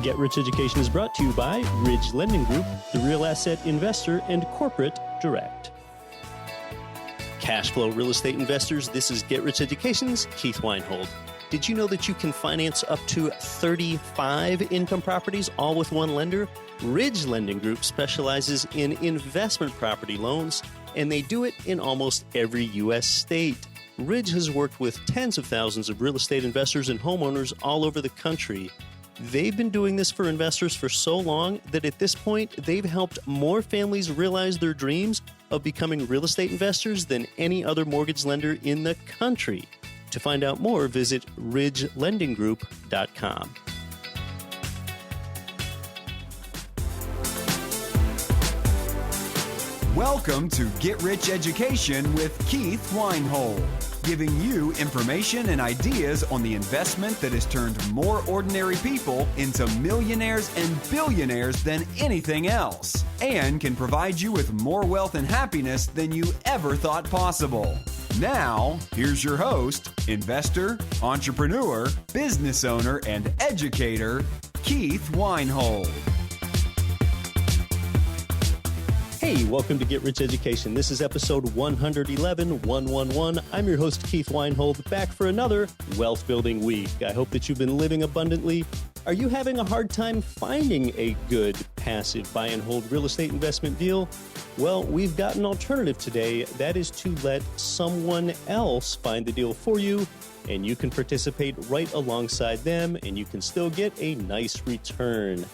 Get Rich Education is brought to you by Ridge Lending Group, the Real Asset Investor, and Corporate Direct. Cash flow real estate investors, this is Get Rich Education's Keith Weinhold. Did you know that you can finance up to 35 income properties, all with one lender? Ridge Lending Group specializes in investment property loans, and they do it in almost every U.S. state. Ridge has worked with tens of thousands of real estate investors and homeowners all over the country. They've been doing this for investors for so long that at this point, they've helped more families realize their dreams of becoming real estate investors than any other mortgage lender in the country. To find out more, visit ridgelendinggroup.com. Welcome to Get Rich Education with Keith Weinhold, giving you information and ideas on the investment that has turned more ordinary people into millionaires and billionaires than anything else, and can provide you with more wealth and happiness than you ever thought possible. Now, here's your host, investor, entrepreneur, business owner, and educator, Keith Weinhold. Hey, welcome to Get Rich Education. This is episode 111. I'm your host, Keith Weinhold, back for another wealth building week. I hope that you've been living abundantly. Are you having a hard time finding a good passive buy and hold real estate investment deal? Well, we've got an alternative today. That is to let someone else find the deal for you, and you can participate right alongside them, and you can still get a nice return.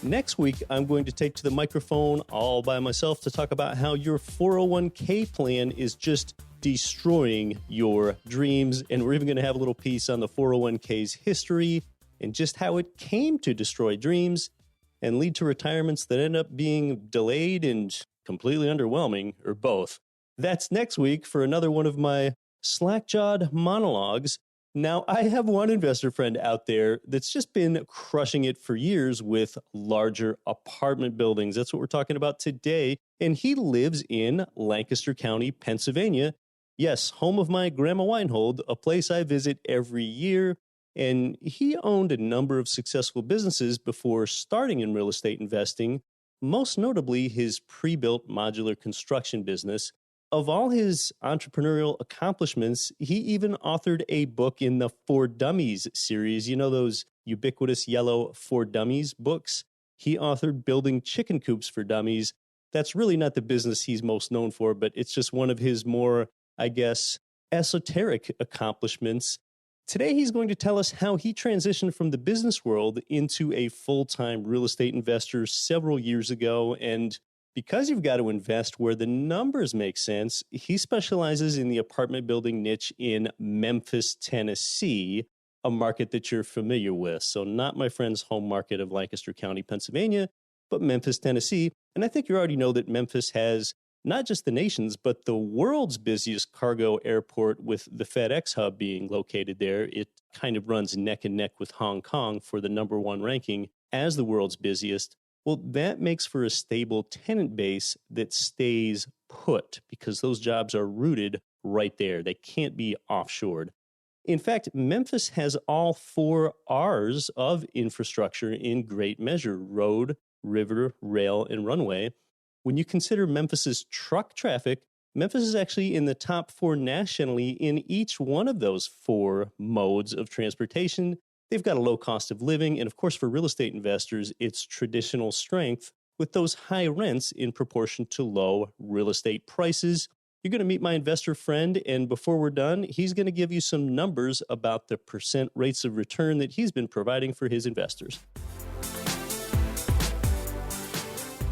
Next week, I'm going to take to the microphone all by myself to talk about how your 401k plan is just destroying your dreams. And we're even going to have a little piece on the 401k's history and just how it came to destroy dreams and lead to retirements that end up being delayed and completely underwhelming, or both. That's next week for another one of my slack-jawed monologues. Now, I have one investor friend out there that's just been crushing it for years with larger apartment buildings. That's what we're talking about today. And he lives in Lancaster County, Pennsylvania. Yes, home of my Grandma Weinhold, a place I visit every year. And he owned a number of successful businesses before starting in real estate investing, most notably his pre-built modular construction business. Of all his entrepreneurial accomplishments, he even authored a book in the For Dummies series. You know those ubiquitous yellow For Dummies books? He authored Building Chicken Coops for Dummies. That's really not the business he's most known for, but it's just one of his more, I guess, esoteric accomplishments. Today, he's going to tell us how he transitioned from the business world into a full-time real estate investor several years ago. And because you've got to invest where the numbers make sense, he specializes in the apartment building niche in Memphis, Tennessee, a market that you're familiar with. So not my friend's home market of Lancaster County, Pennsylvania, but Memphis, Tennessee. And I think you already know that Memphis has not just the nation's, but the world's busiest cargo airport, with the FedEx hub being located there. It kind of runs neck and neck with Hong Kong for the number one ranking as the world's busiest. Well, that makes for a stable tenant base that stays put because those jobs are rooted right there. They can't be offshored. In fact, Memphis has all 4 R's of infrastructure in great measure: road, river, rail, and runway. When you consider Memphis's truck traffic, Memphis is actually in the top 4 nationally in each one of those 4 modes of transportation. They've got a low cost of living, and of course, for real estate investors, it's traditional strength with those high rents in proportion to low real estate prices. You're going to meet my investor friend, and before we're done, he's going to give you some numbers about the percent rates of return that he's been providing for his investors.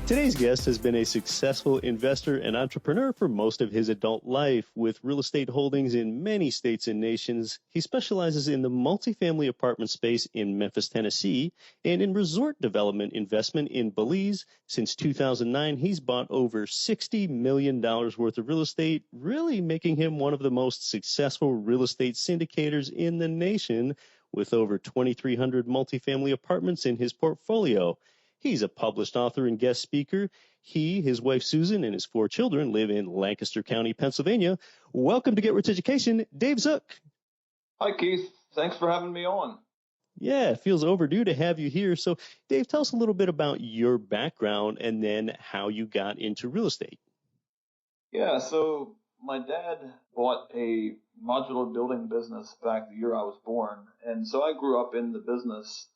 Today's guest has been a successful investor and entrepreneur for most of his adult life. With real estate holdings in many states and nations, he specializes in the multifamily apartment space in Memphis, Tennessee, and in resort development investment in Belize. Since 2009, he's bought over $60 million worth of real estate, really making him one of the most successful real estate syndicators in the nation, with over 2,300 multifamily apartments in his portfolio. He's a published author and guest speaker. He, his wife Susan, and his 4 children live in Lancaster County, Pennsylvania. Welcome to Get Rich Education, Dave Zook. Hi, Keith. Thanks for having me on. Yeah, it feels overdue to have you here. So, Dave, tell us a little bit about your background and then how you got into real estate. Yeah, so my dad bought a modular building business back the year I was born. And so I grew up in the business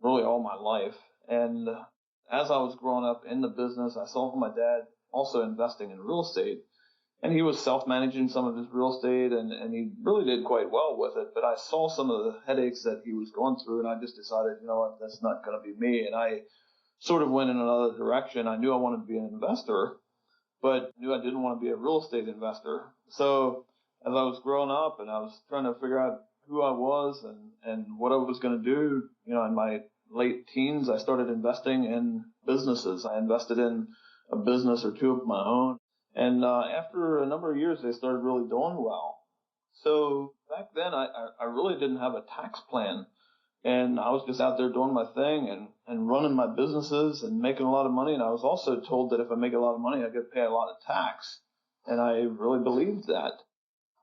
really all my life. And as I was growing up in the business, I saw my dad also investing in real estate. And he was self-managing some of his real estate and he really did quite well with it. But I saw some of the headaches that he was going through and I just decided, you know what, that's not going to be me. And I sort of went in another direction. I knew I wanted to be an investor, but knew I didn't want to be a real estate investor. So as I was growing up and I was trying to figure out who I was and what I was going to do, you know, in my late teens, I started investing in businesses. I invested in a business or two of my own. And after a number of years, they started really doing well. So back then, I really didn't have a tax plan, and I was just out there doing my thing and running my businesses and making a lot of money. And I was also told that if I make a lot of money, I get to pay a lot of tax. And I really believed that.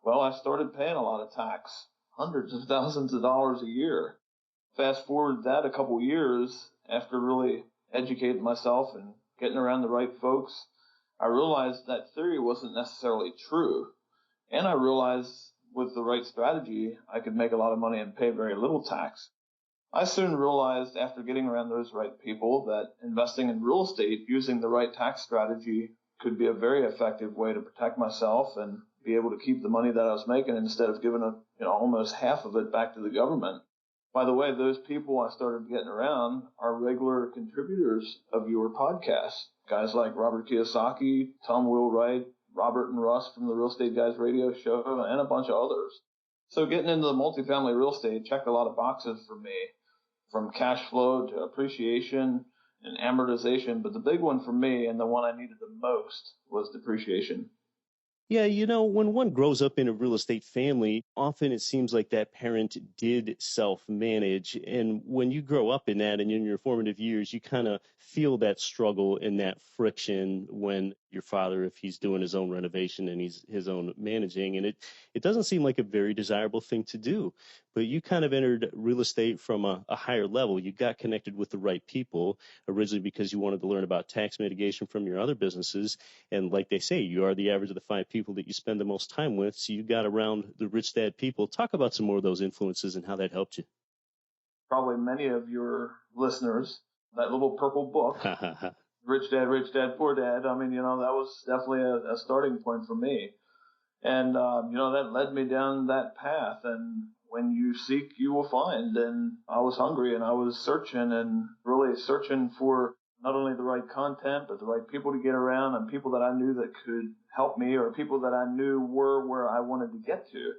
Well, I started paying a lot of tax, hundreds of thousands of dollars a year. Fast forward that a couple years after really educating myself and getting around the right folks, I realized that theory wasn't necessarily true. And I realized with the right strategy, I could make a lot of money and pay very little tax. I soon realized after getting around those right people that investing in real estate using the right tax strategy could be a very effective way to protect myself and be able to keep the money that I was making instead of giving almost half of it back to the government. By the way, those people I started getting around are regular contributors of your podcast. Guys like Robert Kiyosaki, Tom Wheelwright, Robert and Russ from the Real Estate Guys radio show, and a bunch of others. So getting into the multifamily real estate checked a lot of boxes for me, from cash flow to appreciation and amortization. But the big one for me and the one I needed the most was depreciation. Yeah, when one grows up in a real estate family, often it seems like that parent did self-manage. And when you grow up in that and in your formative years, you kind of feel that struggle and that friction when your father, if he's doing his own renovation and he's his own managing. And it doesn't seem like a very desirable thing to do. But you kind of entered real estate from a higher level. You got connected with the right people originally because you wanted to learn about tax mitigation from your other businesses. And like they say, you are the average of the 5 people that you spend the most time with. So you got around the rich dad people. Talk about some more of those influences and how that helped you. Probably many of your listeners, that little purple book, Rich Dad, Poor Dad. I mean, that was definitely a starting point for me. And, that led me down that path. And when you seek, you will find. And I was hungry and I was searching and really searching for not only the right content, but the right people to get around and people that I knew that could help me or people that I knew were where I wanted to get to.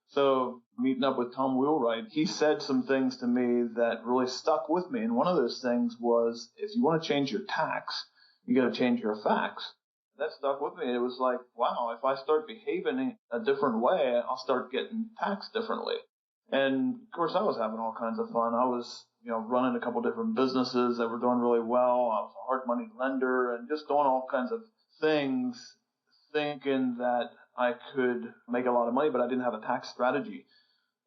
So meeting up with Tom Wheelwright, he said some things to me that really stuck with me. And one of those things was, if you want to change your tax, you got to change your facts. That stuck with me. It was like, wow, if I start behaving a different way, I'll start getting taxed differently. And of course, I was having all kinds of fun. I was, running a couple different businesses that were doing really well. I was a hard money lender and just doing all kinds of things, thinking that I could make a lot of money, but I didn't have a tax strategy.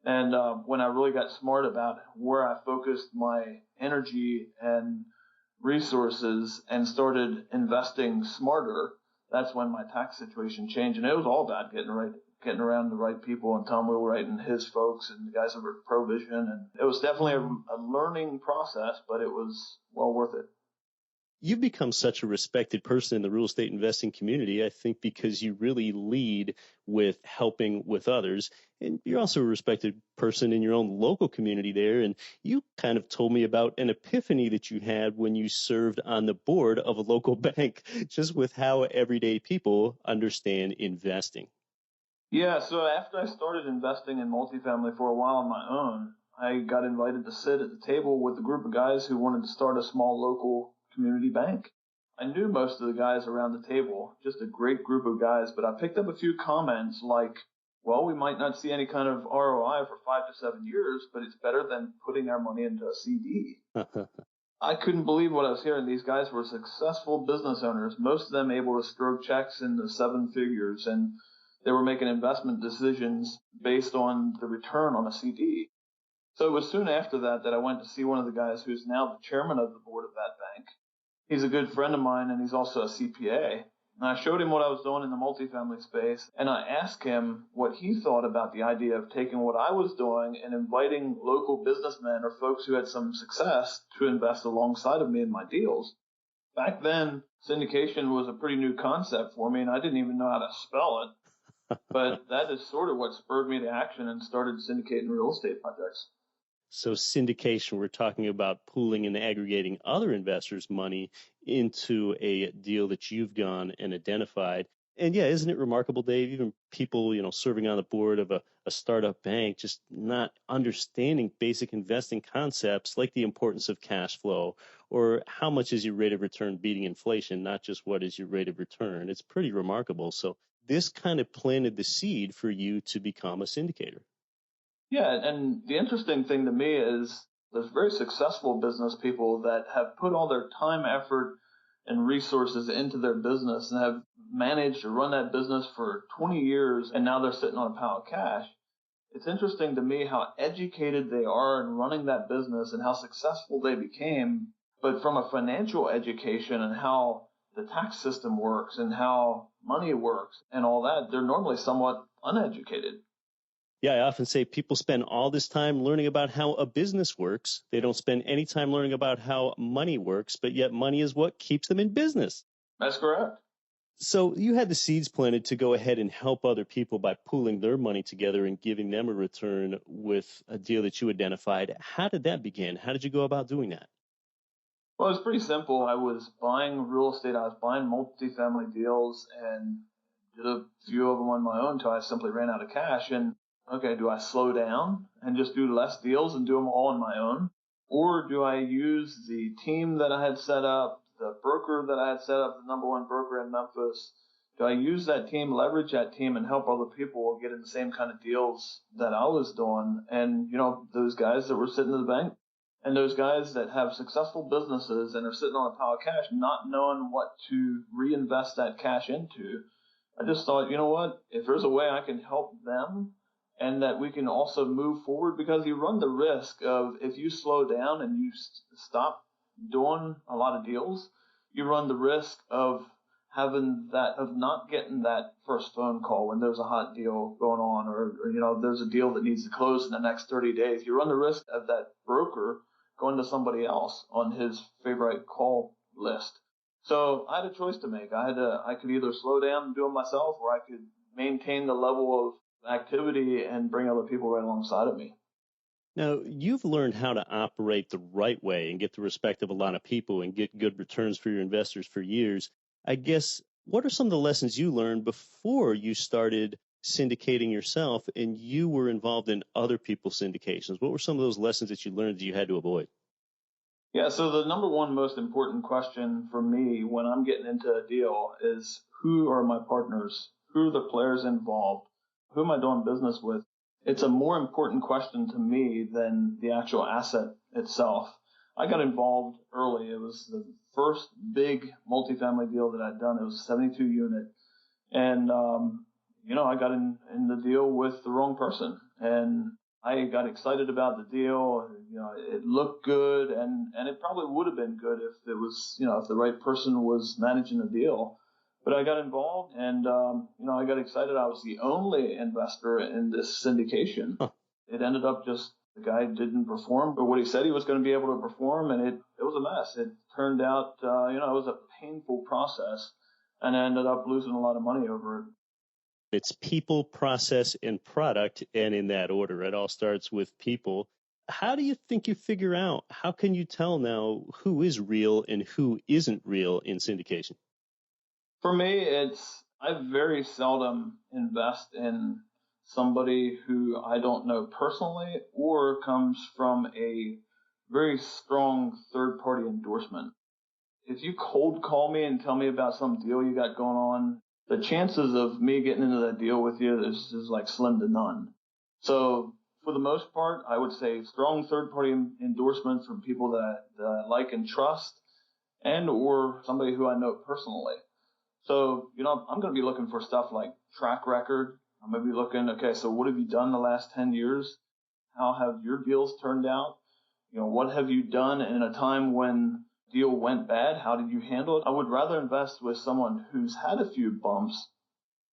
And when I really got smart about where I focused my energy and resources and started investing smarter, that's when my tax situation changed. And it was all about getting around the right people and Tom Wheelwright and his folks and the guys over at Provision. And it was definitely a learning process, but it was well worth it. You've become such a respected person in the real estate investing community, I think, because you really lead with helping with others. And you're also a respected person in your own local community there. And you kind of told me about an epiphany that you had when you served on the board of a local bank, just with how everyday people understand investing. Yeah, so after I started investing in multifamily for a while on my own, I got invited to sit at the table with a group of guys who wanted to start a small local community bank. I knew most of the guys around the table, just a great group of guys, but I picked up a few comments like, well, we might not see any kind of ROI for 5 to 7 years, but it's better than putting our money into a CD. I couldn't believe what I was hearing. These guys were successful business owners, most of them able to stroke checks in the 7 figures, and they were making investment decisions based on the return on a CD. So it was soon after that I went to see one of the guys who's now the chairman of the board of that bank. He's a good friend of mine, and he's also a CPA. And I showed him what I was doing in the multifamily space, and I asked him what he thought about the idea of taking what I was doing and inviting local businessmen or folks who had some success to invest alongside of me in my deals. Back then, syndication was a pretty new concept for me, and I didn't even know how to spell it. But that is sort of what spurred me to action and started syndicating real estate projects. So syndication, we're talking about pooling and aggregating other investors' money into a deal that you've gone and identified. And yeah, isn't it remarkable, Dave? Even people, serving on the board of a startup bank, just not understanding basic investing concepts like the importance of cash flow or how much is your rate of return beating inflation, not just what is your rate of return. It's pretty remarkable. So this kind of planted the seed for you to become a syndicator. Yeah, and the interesting thing to me is there's very successful business people that have put all their time, effort, and resources into their business and have managed to run that business for 20 years, and now they're sitting on a pile of cash. It's interesting to me how educated they are in running that business and how successful they became, but from a financial education and how the tax system works and how money works and all that, they're normally somewhat uneducated. Yeah, I often say people spend all this time learning about how a business works. They don't spend any time learning about how money works, but yet money is what keeps them in business. That's correct. So you had the seeds planted to go ahead and help other people by pooling their money together and giving them a return with a deal that you identified. How did that begin? How did you go about doing that? Well, it's pretty simple. I was buying real estate. I was buying multifamily deals and did a few of them on my own until I simply ran out of cash. And okay, do I slow down and just do less deals and do them all on my own? Or do I use the team that I had set up, the broker that I had set up, the number one broker in Memphis? Do I use that team, leverage that team, and help other people get in the same kind of deals that I was doing? And, those guys that were sitting in the bank, and those guys that have successful businesses and are sitting on a pile of cash, not knowing what to reinvest that cash into, I just thought, you know what? If there's a way I can help them and that we can also move forward, because you run the risk of, if you slow down and you stop doing a lot of deals, you run the risk of not getting that first phone call when there's a hot deal going on, or there's a deal that needs to close in the next 30 days. You run the risk of that broker going to somebody else on his favorite call list. So I had a choice to make. I could either slow down and do it myself, or I could maintain the level of activity and bring other people right alongside of me. Now, you've learned how to operate the right way and get the respect of a lot of people and get good returns for your investors for years. I guess, what are some of the lessons you learned before you started syndicating yourself and you were involved in other people's syndications? What were some of those lessons that you learned that you had to avoid? Yeah, so the number one most important question for me when I'm getting into a deal is, who are my partners? Who are the players involved? Who am I doing business with? It's a more important question to me than the actual asset itself. I got involved early. It was the first big multifamily deal that I'd done. It was a 72 unit. And, I got in the deal with the wrong person. And I got excited about the deal. It looked good, and it probably would have been good if it was, if the right person was managing the deal. But I got involved, and I got excited. I was the only investor in this syndication. Huh. It ended up just the guy didn't perform, but what he said he was going to be able to perform, and it was a mess. It turned out, it was a painful process, and I ended up losing a lot of money over it. It's people, process, and product, and in that order. It all starts with people. How do you think you figure out, how can you tell now who is real and who isn't real in syndication? For me, I very seldom invest in somebody who I don't know personally or comes from a very strong third-party endorsement. If you cold call me and tell me about some deal you got going on, the chances of me getting into that deal with you is like slim to none. So for the most part, I would say strong third-party endorsements from people that I like and trust, and or somebody who I know personally. So, I'm going to be looking for stuff like track record. I'm going to be looking, okay, so what have you done the last 10 years? how have your deals turned out? What have you done in a time when deal went bad? How did you handle it? I would rather invest with someone who's had a few bumps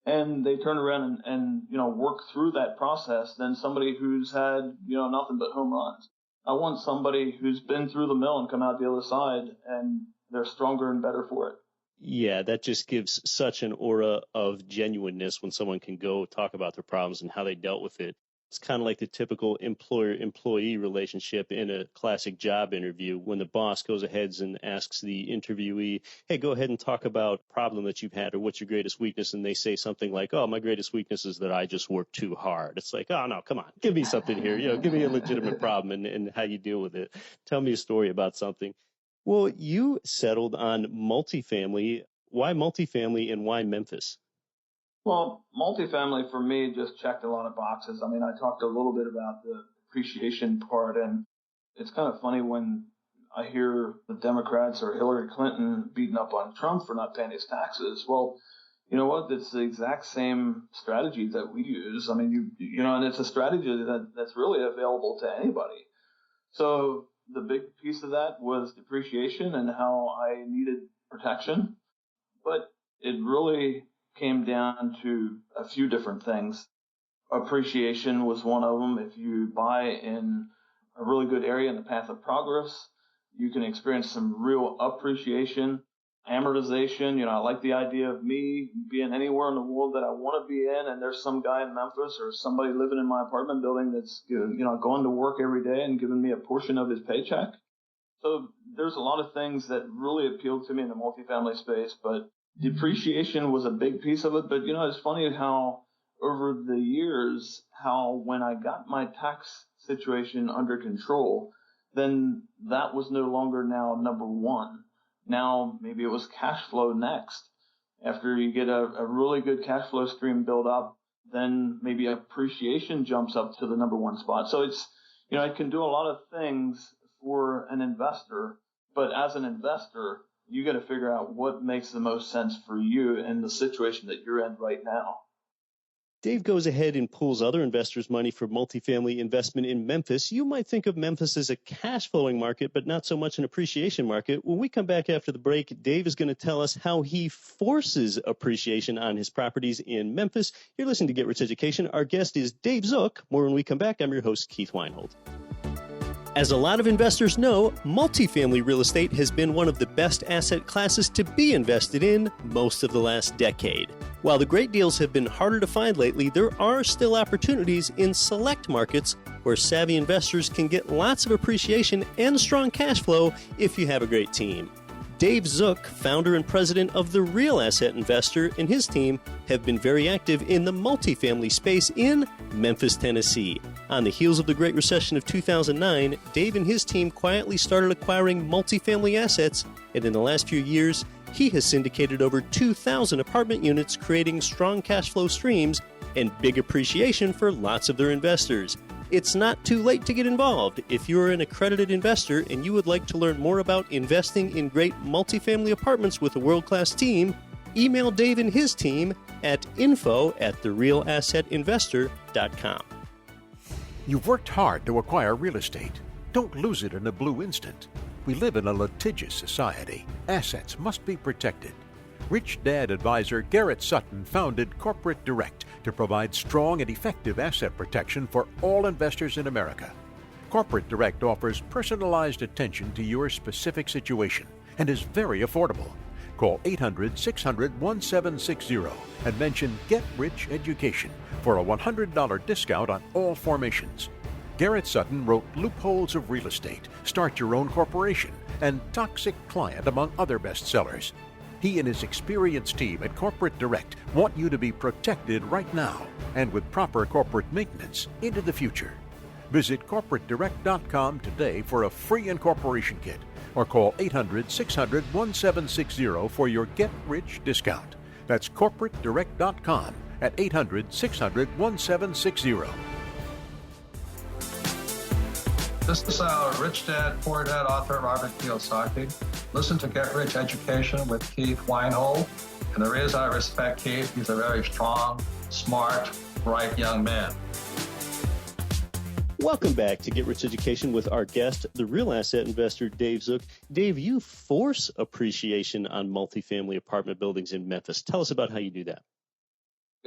and they turn around and work through that process than somebody who's had, nothing but home runs. I want somebody who's been through the mill and come out the other side and they're stronger and better for it. Yeah, that just gives such an aura of genuineness when someone can go talk about their problems and how they dealt with it. It's kind of like the typical employer-employee relationship in a classic job interview when the boss goes ahead and asks the interviewee, hey, go ahead and talk about a problem that you've had or what's your greatest weakness. And they say something like, oh, my greatest weakness is that I just work too hard. It's like, oh, no, come on, give me something here. Give me a legitimate problem and how you deal with it. Tell me a story about something. Well, you settled on multifamily. Why multifamily and why Memphis? Well, multifamily for me just checked a lot of boxes. I mean, I talked a little bit about the appreciation part, and it's kind of funny when I hear the Democrats or Hillary Clinton beating up on Trump for not paying his taxes. Well, you know what? It's the exact same strategy that we use. I mean, and it's a strategy that's really available to anybody. So the big piece of that was depreciation and how I needed protection, but it really came down to a few different things. Appreciation was one of them. If you buy in a really good area in the path of progress, you can experience some real appreciation. Amortization, I like the idea of me being anywhere in the world that I want to be in, and there's some guy in Memphis or somebody living in my apartment building that's going to work every day and giving me a portion of his paycheck. So there's a lot of things that really appealed to me in the multifamily space, but depreciation was a big piece of it. But, it's funny how over the years, how when I got my tax situation under control, then that was no longer now number one. Now maybe it was cash flow next. After you get a really good cash flow stream built up, then maybe appreciation jumps up to the number one spot. So it's, it can do a lot of things for an investor, but as an investor, you got to figure out what makes the most sense for you in the situation that you're in right now. Dave goes ahead and pulls other investors' money for multifamily investment in Memphis. You might think of Memphis as a cash flowing market, but not so much an appreciation market. When we come back after the break, Dave is going to tell us how he forces appreciation on his properties in Memphis. You're listening to Get Rich Education. Our guest is Dave Zook. More when we come back. I'm your host, Keith Weinhold. As a lot of investors know, multifamily real estate has been one of the best asset classes to be invested in most of the last decade. While the great deals have been harder to find lately, there are still opportunities in select markets where savvy investors can get lots of appreciation and strong cash flow if you have a great team. Dave Zook, founder and president of The Real Asset Investor, and his team have been very active in the multifamily space in Memphis, Tennessee. On the heels of the Great Recession of 2009, Dave and his team quietly started acquiring multifamily assets, and in the last few years, he has syndicated over 2,000 apartment units, creating strong cash flow streams and big appreciation for lots of their investors. It's not too late to get involved. If you're an accredited investor and you would like to learn more about investing in great multifamily apartments with a world-class team, email Dave and his team at info@therealassetinvestor.com. You've worked hard to acquire real estate. Don't lose it in a blue instant. We live in a litigious society. Assets must be protected. Rich Dad advisor Garrett Sutton founded Corporate Direct to provide strong and effective asset protection for all investors in America. Corporate Direct offers personalized attention to your specific situation and is very affordable. Call 800-600-1760 and mention Get Rich Education for a $100 discount on all formations. Garrett Sutton wrote Loopholes of Real Estate, Start Your Own Corporation, and Toxic Client, among other bestsellers. He and his experienced team at Corporate Direct want you to be protected right now and with proper corporate maintenance into the future. Visit corporatedirect.com today for a free incorporation kit or call 800-600-1760 for your Get Rich discount. That's corporatedirect.com at 800-600-1760. This is our Rich Dad, Poor Dad author, Robert Kiyosaki. Listen to Get Rich Education with Keith Weinhold. And the reason I respect Keith, he's a very strong, smart, bright young man. Welcome back to Get Rich Education with our guest, the real asset investor, Dave Zook. Dave, you force appreciation on multifamily apartment buildings in Memphis. Tell us about how you do that.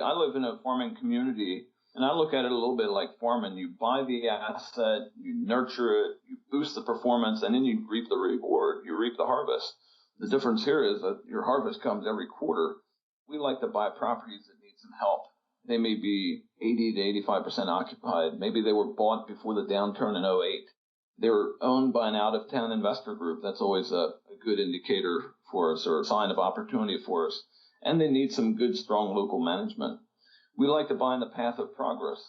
I live in a farming community, and I look at it a little bit like farming. You buy the asset, you nurture it, you boost the performance, and then you reap the reward. You reap the harvest. The difference here is that your harvest comes every quarter. We like to buy properties that need some help. They may be 80 to 85% occupied. Maybe they were bought before the downturn in '08. They were owned by an out-of-town investor group. That's always a good indicator for us, or a sign of opportunity for us. And they need some good, strong local management. We like to buy in the path of progress.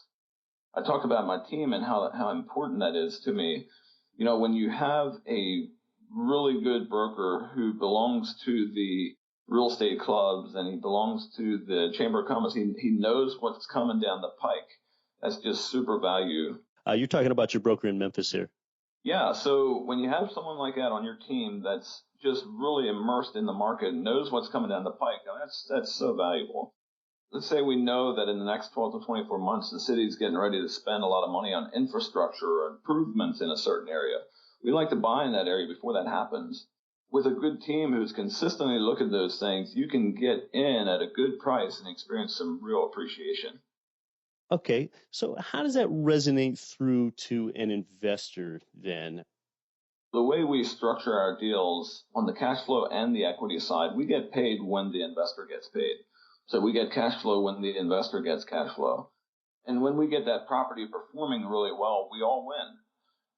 I talk about my team and how important that is to me. You know, when you have a really good broker who belongs to the real estate clubs and he belongs to the Chamber of Commerce, he knows what's coming down the pike. That's just super value. You're talking about your broker in Memphis here. Yeah, so when you have someone like that on your team that's just really immersed in the market and knows what's coming down the pike, that's so valuable. Let's say we know that in the next 12 to 24 months, the city's getting ready to spend a lot of money on infrastructure or improvements in a certain area. We like to buy in that area before that happens. With a good team who's consistently looking at those things, you can get in at a good price and experience some real appreciation. Okay, so how does that resonate through to an investor then? The way we structure our deals on the cash flow and the equity side, we get paid when the investor gets paid. So we get cash flow when the investor gets cash flow. And when we get that property performing really well, we all win.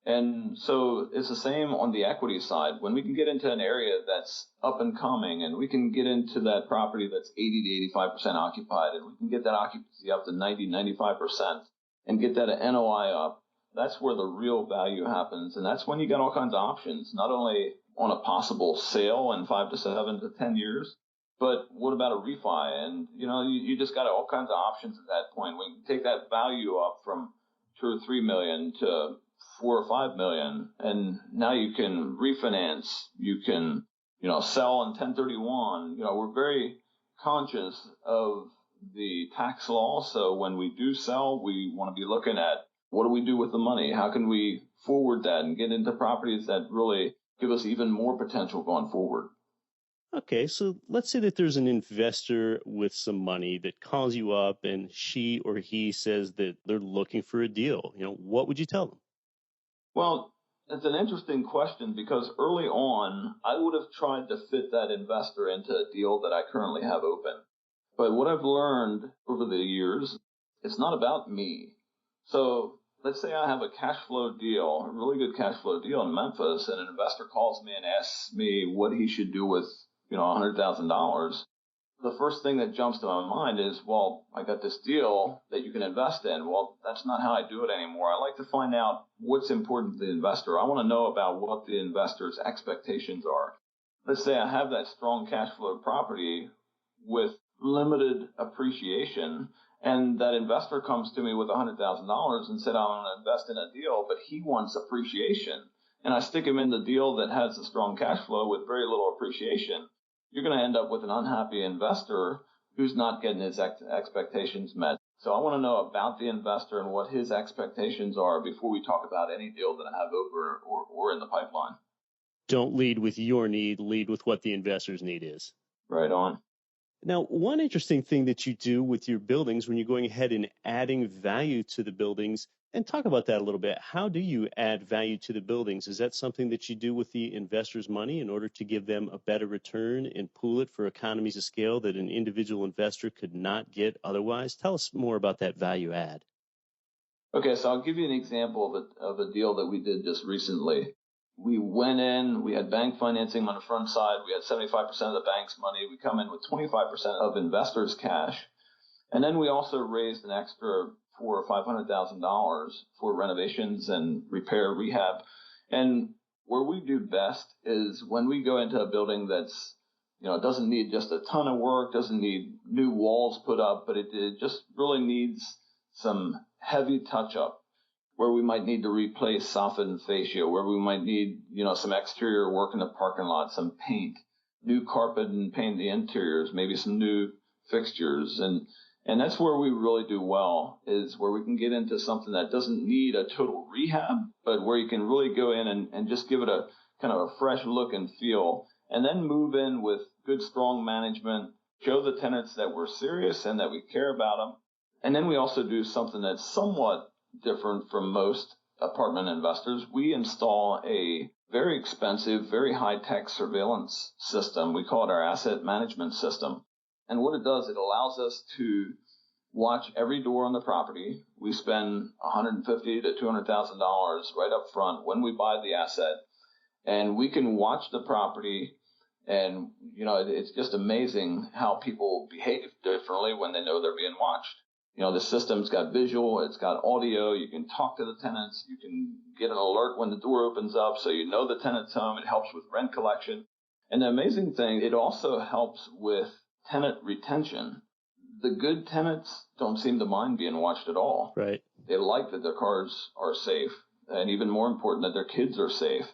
And so it's the same on the equity side. When we can get into an area that's up and coming, and we can get into that property that's 80 to 85% occupied, and we can get that occupancy up to 90, 95%, and get that NOI up, that's where the real value happens. And that's when you get all kinds of options, not only on a possible sale in 5 to 7 to 10 years, but what about a refi? And, you just got all kinds of options at that point. We can take that value up from 2 or 3 million to 4 or 5 million, and now you can refinance, you can, sell in 1031. We're very conscious of the tax law. So when we do sell, we want to be looking at what do we do with the money? How can we forward that and get into properties that really give us even more potential going forward? Okay, so let's say that there's an investor with some money that calls you up and she or he says that they're looking for a deal. What would you tell them? Well, it's an interesting question because early on, I would have tried to fit that investor into a deal that I currently have open. But what I've learned over the years, it's not about me. So let's say I have a cash flow deal, a really good cash flow deal in Memphis, and an investor calls me and asks me what he should do with, $100,000. The first thing that jumps to my mind is, well, I got this deal that you can invest in. Well, that's not how I do it anymore. I like to find out what's important to the investor. I want to know about what the investor's expectations are. Let's say I have that strong cash flow property with limited appreciation, and that investor comes to me with $100,000 and said, I want to invest in a deal, but he wants appreciation. And I stick him in the deal that has a strong cash flow with very little appreciation. You're going to end up with an unhappy investor who's not getting his expectations met. So I want to know about the investor and what his expectations are before we talk about any deal that I have over or in the pipeline. Don't lead with your need, lead with what the investor's need is. Right on. Now, one interesting thing that you do with your buildings when you're going ahead and adding value to the buildings, and talk about that a little bit. How do you add value to the buildings? Is that something that you do with the investor's money in order to give them a better return and pool it for economies of scale that an individual investor could not get otherwise? Tell us more about that value add. Okay, so I'll give you an example of a deal that we did just recently. We went in, we had bank financing on the front side, we had 75% of the bank's money, we come in with 25% of investors' cash, and then we also raised an extra $400,000 or $500,000 for renovations and repair, rehab. And where we do best is when we go into a building that's, doesn't need just a ton of work, doesn't need new walls put up, but it just really needs some heavy touch-up, where we might need to replace soffit and fascia, where we might need, some exterior work in the parking lot, some paint, new carpet and paint the interiors, maybe some new fixtures. And that's where we really do well, is where we can get into something that doesn't need a total rehab, but where you can really go in and just give it a kind of a fresh look and feel, and then move in with good, strong management, show the tenants that we're serious and that we care about them. And then we also do something that's somewhat different from most apartment investors. We install a very expensive, very high-tech surveillance system. We call it our asset management system. And what it does, it allows us to watch every door on the property. We spend $150,000 to $200,000 right up front when we buy the asset, and we can watch the property. And it's just amazing how people behave differently when they know they're being watched. The system's got visual, it's got audio. You can talk to the tenants. You can get an alert when the door opens up, so you know the tenant's home. It helps with rent collection. And the amazing thing, it also helps with tenant retention. The good tenants don't seem to mind being watched at all. Right. They like that their cars are safe, and even more important, that their kids are safe.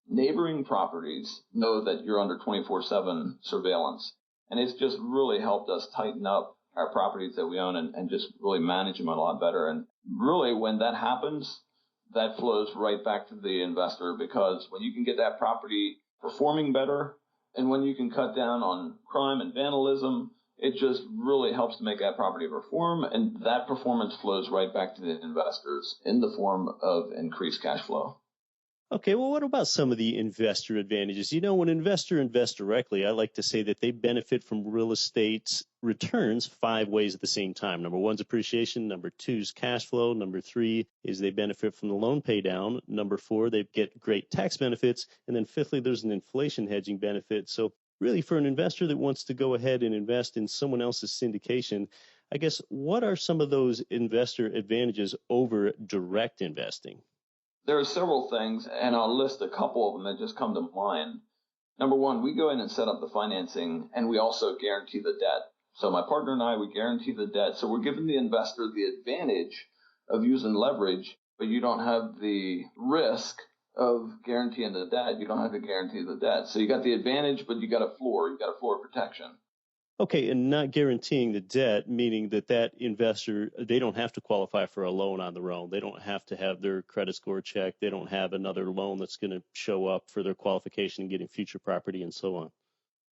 Neighboring properties know that you're under 24/7 surveillance, and it's just really helped us tighten up our properties that we own and just really manage them a lot better. And really, when that happens, that flows right back to the investor, because when you can get that property performing better, and when you can cut down on crime and vandalism, it just really helps to make that property perform, and that performance flows right back to the investors in the form of increased cash flow. Okay, well, what about some of the investor advantages? When an investor invests directly, I like to say that they benefit from real estate's returns 5 ways at the same time. Number 1 is appreciation. Number 2 is cash flow. Number 3 is they benefit from the loan pay down. Number 4, they get great tax benefits. And then fifthly, there's an inflation hedging benefit. So really, for an investor that wants to go ahead and invest in someone else's syndication, I guess, what are some of those investor advantages over direct investing? There are several things, and I'll list a couple of them that just come to mind. Number 1, we go in and set up the financing, and we also guarantee the debt. So my partner and I, we guarantee the debt. So we're giving the investor the advantage of using leverage, but you don't have the risk of guaranteeing the debt. You don't have to guarantee the debt. So you got the advantage, but you got a floor. You got a floor protection. Okay, and not guaranteeing the debt, meaning that investor, they don't have to qualify for a loan on their own. They don't have to have their credit score checked. They don't have another loan that's going to show up for their qualification and getting future property and so on.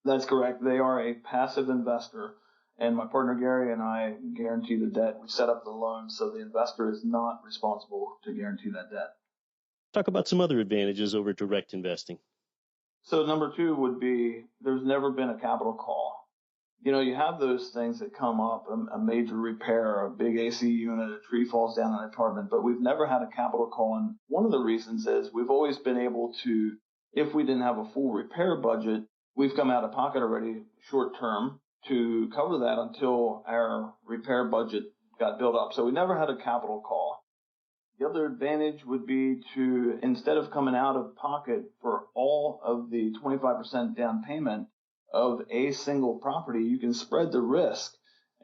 That's correct. They are a passive investor, and my partner Gary and I guarantee the debt. We set up the loan, so the investor is not responsible to guarantee that debt. Talk about some other advantages over direct investing. So number 2 would be there's never been a capital call. You have those things that come up, a major repair, a big AC unit, a tree falls down in an apartment, but we've never had a capital call. And one of the reasons is we've always been able to, if we didn't have a full repair budget, we've come out of pocket already short term to cover that until our repair budget got built up. So we never had a capital call. The other advantage would be to, instead of coming out of pocket for all of the 25% down payment of a single property, you can spread the risk.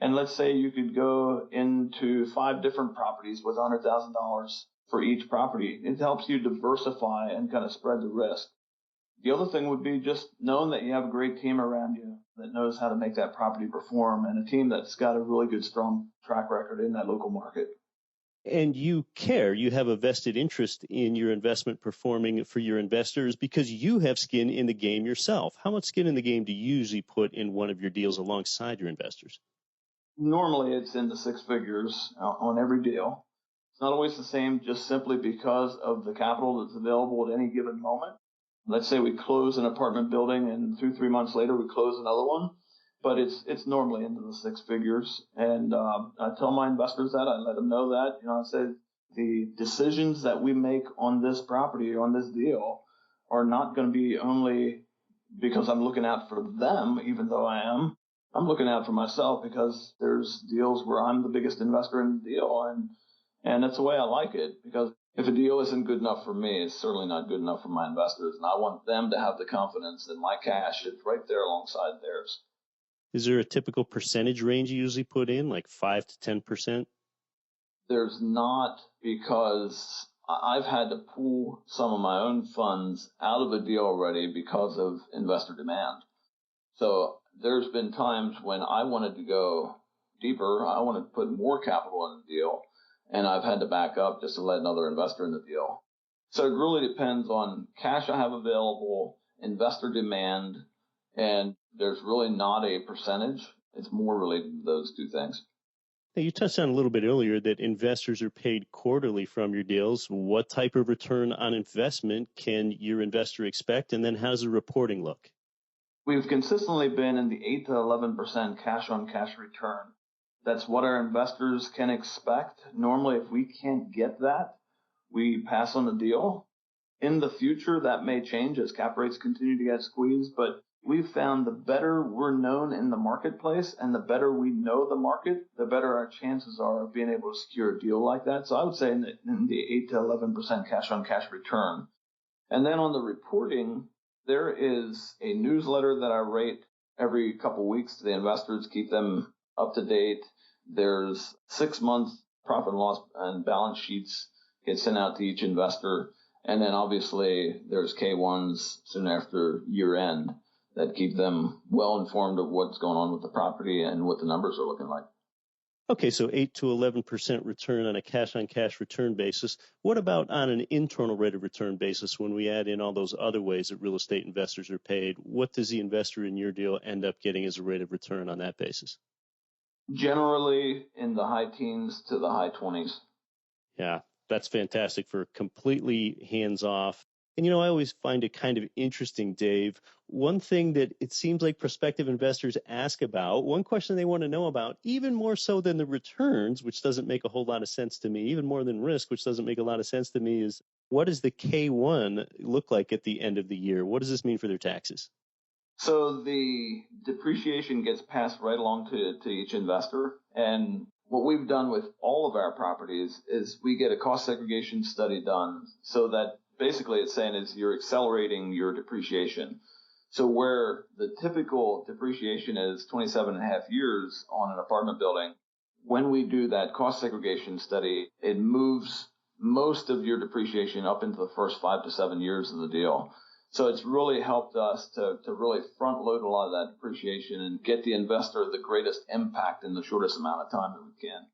And let's say you could go into 5 different properties with $100,000 for each property. It helps you diversify and kind of spread the risk. The other thing would be just knowing that you have a great team around you that knows how to make that property perform, and a team that's got a really good, strong track record in that local market. And you have a vested interest in your investment performing for your investors because you have skin in the game yourself. How much skin in the game do you usually put in one of your deals alongside your investors? Normally, it's in the 6 figures on every deal. It's not always the same, just simply because of the capital that's available at any given moment. Let's say we close an apartment building, and 2-3 months later, we close another one. But it's normally into the 6 figures. And I tell my investors that. I let them know that. I say the decisions that we make on this property, on this deal, are not going to be only because I'm looking out for them, even though I am. I'm looking out for myself because there's deals where I'm the biggest investor in the deal. And that's the way I like it, because if a deal isn't good enough for me, it's certainly not good enough for my investors. And I want them to have the confidence that my cash is right there alongside theirs. Is there a typical percentage range you usually put in, like 5 to 10%? There's not, because I've had to pull some of my own funds out of a deal already because of investor demand. So there's been times when I wanted to go deeper. I want to put more capital in the deal, and I've had to back up just to let another investor in the deal. So it really depends on cash I have available, investor demand, and there's really not a percentage. It's more related to those two things. Now, you touched on a little bit earlier that investors are paid quarterly from your deals. What type of return on investment can your investor expect, and then how does the reporting look? We've consistently been in the 8 to 11% cash-on-cash return. That's what our investors can expect. Normally, if we can't get that, we pass on the deal. In the future, that may change as cap rates continue to get squeezed, but we've found the better we're known in the marketplace and the better we know the market, the better our chances are of being able to secure a deal like that. So I would say in the 8 to 11% cash-on-cash return. And then on the reporting, there is a newsletter that I write every couple of weeks to the investors, keep them up to date. There's 6-month profit and loss and balance sheets get sent out to each investor. And then obviously there's K1s soon after year end that keep them well informed of what's going on with the property and what the numbers are looking like. Okay, so 8 to 11% return on a cash-on-cash return basis. What about on an internal rate of return basis when we add in all those other ways that real estate investors are paid? What does the investor in your deal end up getting as a rate of return on that basis? Generally in the high teens to the high 20s. Yeah, that's fantastic for completely hands-off. And, you know, I always find it kind of interesting, Dave. One thing that it seems like prospective investors ask about, one question they want to know about, even more so than the returns, which doesn't make a whole lot of sense to me, even more than risk, which doesn't make a lot of sense to me, is what does the K1 look like at the end of the year? What does this mean for their taxes? So the depreciation gets passed right along to each investor. And what we've done with all of our properties is we get a cost segregation study done so that basically it's saying is you're accelerating your depreciation. So where the typical depreciation is 27 and a half years on an apartment building, when we do that cost segregation study, it moves most of your depreciation up into the first 5 to 7 years of the deal. So it's really helped us to really front load a lot of that depreciation and get the investor the greatest impact in the shortest amount of time that we can.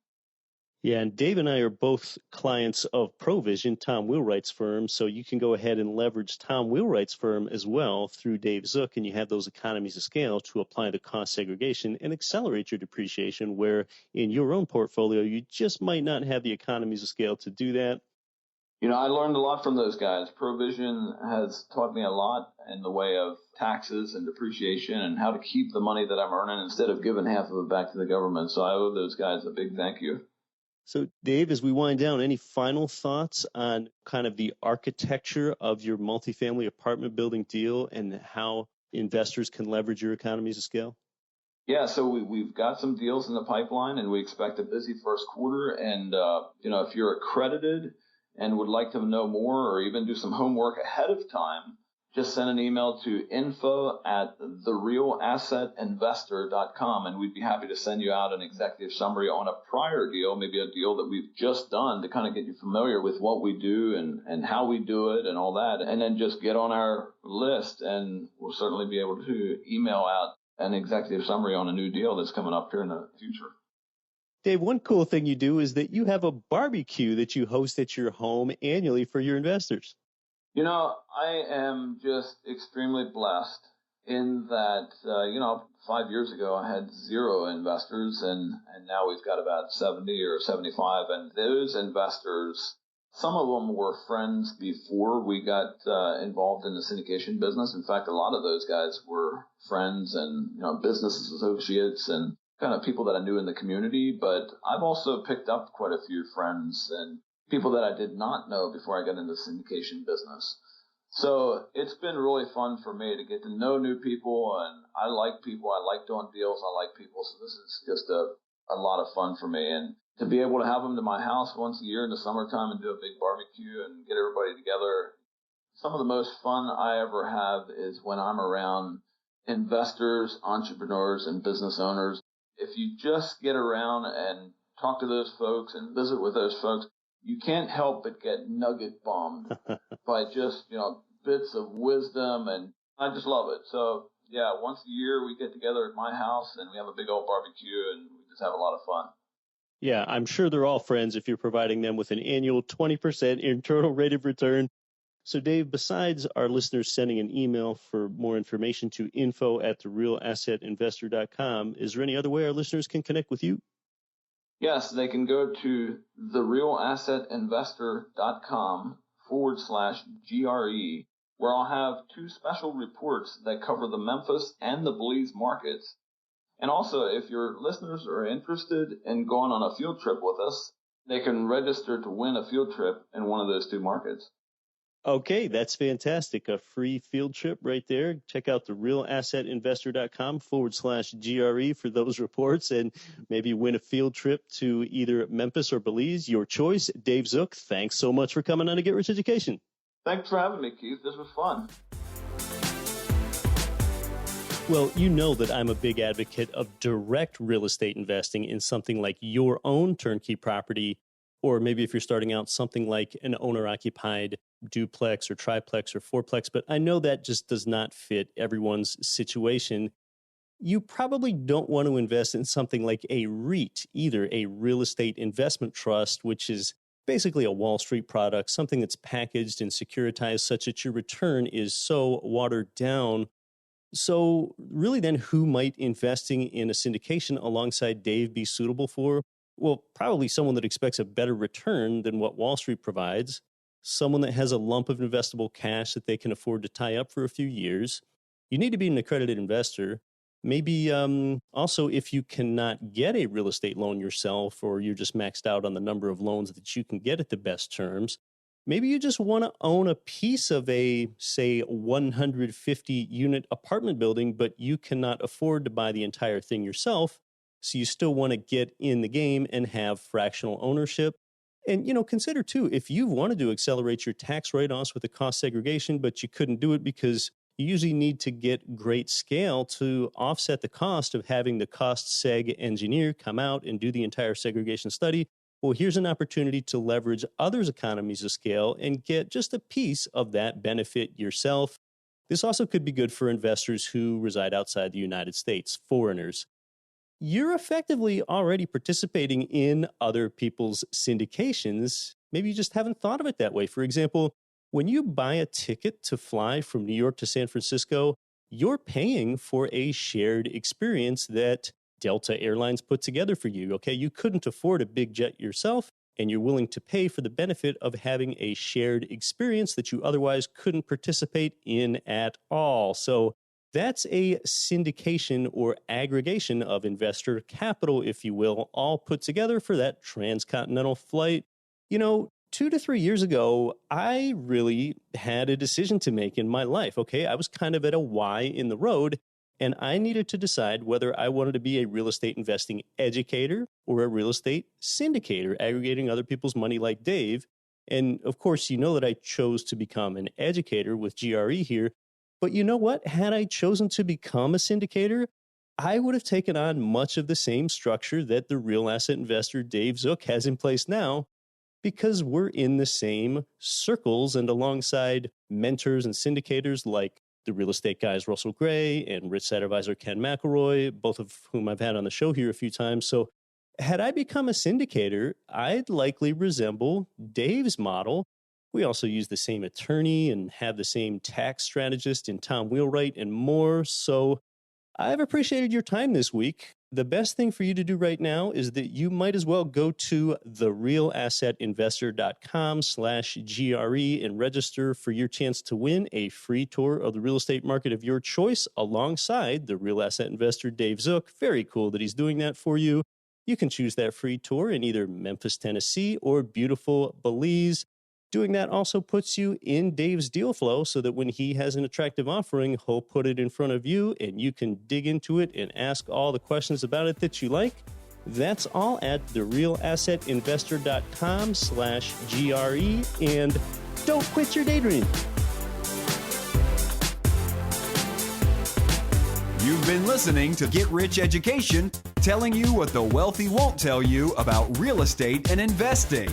Yeah, and Dave and I are both clients of Provision, Tom Wheelwright's firm, so you can go ahead and leverage Tom Wheelwright's firm as well through Dave Zook, and you have those economies of scale to apply the cost segregation and accelerate your depreciation, where in your own portfolio, you just might not have the economies of scale to do that. You know, I learned a lot from those guys. Provision has taught me a lot in the way of taxes and depreciation and how to keep the money that I'm earning instead of giving half of it back to the government. So I owe those guys a big thank you. So, Dave, as we wind down, any final thoughts on kind of the architecture of your multifamily apartment building deal and how investors can leverage your economies of scale? Yeah, so we've got some deals in the pipeline, and we expect a busy first quarter. And, you know, if you're accredited and would like to know more or even do some homework ahead of time, just send an email to info@therealassetinvestor.com, and we'd be happy to send you out an executive summary on a prior deal, maybe a deal that we've just done to kind of get you familiar with what we do and how we do it and all that. And then just get on our list, and we'll certainly be able to email out an executive summary on a new deal that's coming up here in the future. Dave, one cool thing you do is that you have a barbecue that you host at your home annually for your investors. You know, I am just extremely blessed in that, 5 years ago I had 0 investors and now we've got about 70 or 75. And those investors, some of them were friends before we got involved in the syndication business. In fact, a lot of those guys were friends and, business associates and kind of people that I knew in the community. But I've also picked up quite a few friends and people that I did not know before I got into the syndication business. So it's been really fun for me to get to know new people, and I like people. I like doing deals. I like people. So this is just a lot of fun for me. And to be able to have them to my house once a year in the summertime and do a big barbecue and get everybody together. Some of the most fun I ever have is when I'm around investors, entrepreneurs, and business owners. If you just get around and talk to those folks and visit with those folks, you can't help but get nugget bombed by just, bits of wisdom, and I just love it. So, yeah, once a year we get together at my house and we have a big old barbecue and we just have a lot of fun. Yeah, I'm sure they're all friends if you're providing them with an annual 20% internal rate of return. So, Dave, besides our listeners sending an email for more information to info@therealassetinvestor.com, is there any other way our listeners can connect with you? Yes, they can go to therealassetinvestor.com/GRE, where I'll have 2 special reports that cover the Memphis and the Belize markets. And also, if your listeners are interested in going on a field trip with us, they can register to win a field trip in one of those 2 markets. Okay, that's fantastic. A free field trip right there. Check out therealassetinvestor.com/GRE for those reports and maybe win a field trip to either Memphis or Belize. Your choice. Dave Zook, thanks so much for coming on to Get Rich Education. Thanks for having me, Keith. This was fun. Well, you know that I'm a big advocate of direct real estate investing in something like your own turnkey property, or maybe if you're starting out, something like an owner-occupied duplex or triplex or fourplex, but I know that just does not fit everyone's situation. You probably don't want to invest in something like a REIT, either a real estate investment trust, which is basically a Wall Street product, something that's packaged and securitized such that your return is so watered down. So really then, who might investing in a syndication alongside Dave be suitable for? Well, probably someone that expects a better return than what Wall Street provides, someone that has a lump of investable cash that they can afford to tie up for a few years. You need to be an accredited investor. Maybe also if you cannot get a real estate loan yourself, or you're just maxed out on the number of loans that you can get at the best terms, maybe you just want to own a piece of a, say, 150-unit apartment building, but you cannot afford to buy the entire thing yourself. So you still want to get in the game and have fractional ownership. And, consider too, if you wanted to accelerate your tax write-offs with the cost segregation, but you couldn't do it because you usually need to get great scale to offset the cost of having the cost seg engineer come out and do the entire segregation study. Well, here's an opportunity to leverage others' economies of scale and get just a piece of that benefit yourself. This also could be good for investors who reside outside the United States, foreigners. You're effectively already participating in other people's syndications. Maybe you just haven't thought of it that way. For example, when you buy a ticket to fly from New York to San Francisco, you're paying for a shared experience that Delta Airlines put together for you. Okay, you couldn't afford a big jet yourself, and you're willing to pay for the benefit of having a shared experience that you otherwise couldn't participate in at all. So that's a syndication or aggregation of investor capital, if you will, all put together for that transcontinental flight. 2 to 3 years ago, I really had a decision to make in my life. Okay, I was kind of at a Y in the road, and I needed to decide whether I wanted to be a real estate investing educator or a real estate syndicator, aggregating other people's money like Dave. And of course, you know that I chose to become an educator with GRE here. But you know what? Had I chosen to become a syndicator, I would have taken on much of the same structure that the real asset investor Dave Zook has in place now, because we're in the same circles and alongside mentors and syndicators like the real estate guys Russell Gray and Rich Side Advisor Ken McElroy, both of whom I've had on the show here a few times. So had I become a syndicator, I'd likely resemble Dave's model. We also use the same attorney and have the same tax strategist in Tom Wheelwright and more. So I've appreciated your time this week. The best thing for you to do right now is that you might as well go to therealassetinvestor.com/GRE and register for your chance to win a free tour of the real estate market of your choice alongside the real asset investor Dave Zook. Very cool that he's doing that for you. You can choose that free tour in either Memphis, Tennessee or beautiful Belize. Doing that also puts you in Dave's deal flow so that when he has an attractive offering, he'll put it in front of you and you can dig into it and ask all the questions about it that you like. That's all at therealassetinvestor.com/GRE, and don't quit your daydream. You've been listening to Get Rich Education, telling you what the wealthy won't tell you about real estate and investing.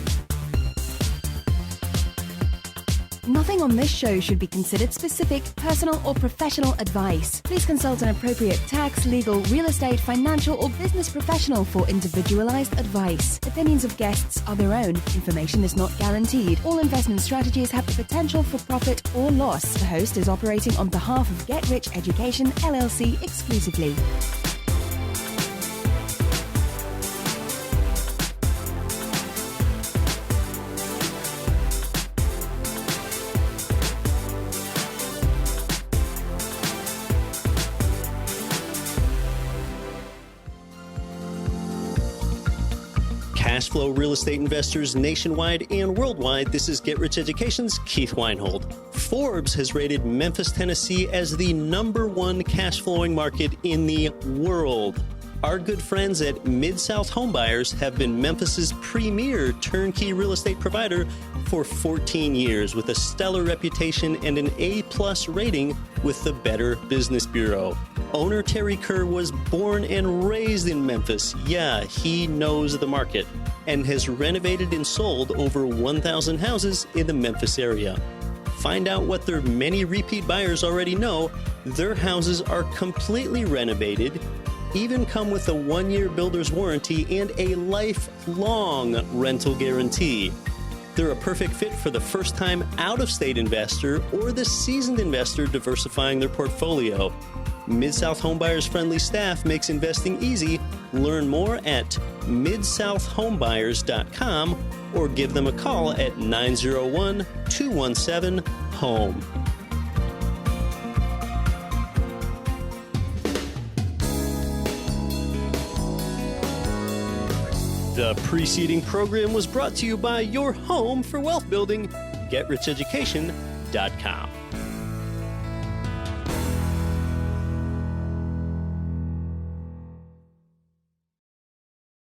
Nothing on this show should be considered specific, personal, or professional advice. Please consult an appropriate tax, legal, real estate, financial, or business professional for individualized advice. Opinions of guests are their own. Information is not guaranteed. All investment strategies have the potential for profit or loss. The host is operating on behalf of Get Rich Education, LLC exclusively. Cash flow real estate investors nationwide and worldwide, this is Get Rich Education's Keith Weinhold. Forbes has rated Memphis, Tennessee as the #1 cash flowing market in the world. Our good friends at Mid-South Homebuyers have been Memphis's premier turnkey real estate provider for 14 years with a stellar reputation and an A+ rating with the Better Business Bureau. Owner Terry Kerr was born and raised in Memphis. Yeah, he knows the market and has renovated and sold over 1,000 houses in the Memphis area. Find out what their many repeat buyers already know. Their houses are completely renovated, even come with a 1-year builder's warranty and a lifelong rental guarantee. They're a perfect fit for the first-time out-of-state investor or the seasoned investor diversifying their portfolio. Mid-South Homebuyers' friendly staff makes investing easy. Learn more at midsouthhomebuyers.com or give them a call at 901-217-HOME. The preceding program was brought to you by your home for wealth building, GetRichEducation.com.